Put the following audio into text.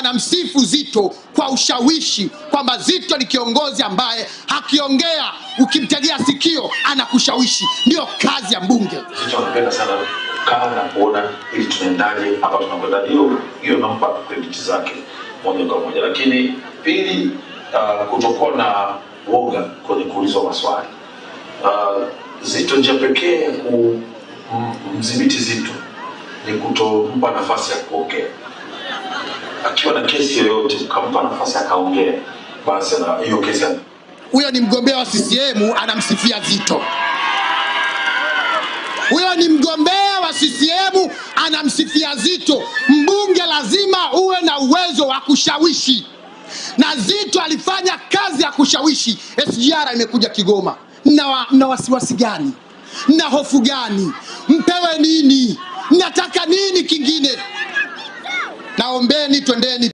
Anamsifu Zitto kwa ushawishi, kwamba Zitto ni kiongozi ambaye hakiongea ukimtegea sikio anakushawishi. Ndio kazi ya mbunge. Zitto anapenda sana kaa na kuona ili tunaendaje hapa tunakwenda, hiyo nampa credit zake moja kwa moja. Lakini pili, kutokuwa na woga kwenye kuulizwa maswali. Zitto njia pekee kumdhibiti Zitto ni kutompa nafasi ya kuongea. Akiwa na kesi yoyote kampa nafasi akaongea, basi na hiyo kesi. Huyo ni mgombea wa CCM anamsifia Zitto. Huyo ni mgombea wa CCM anamsifia Zitto. Mbunge lazima uwe na uwezo wa kushawishi, na Zitto alifanya kazi ya kushawishi. SGR imekuja Kigoma. Na wasiwasi gani? Na hofu gani? Mpewe nini? Nataka nini kingine? Naombeni twendeni.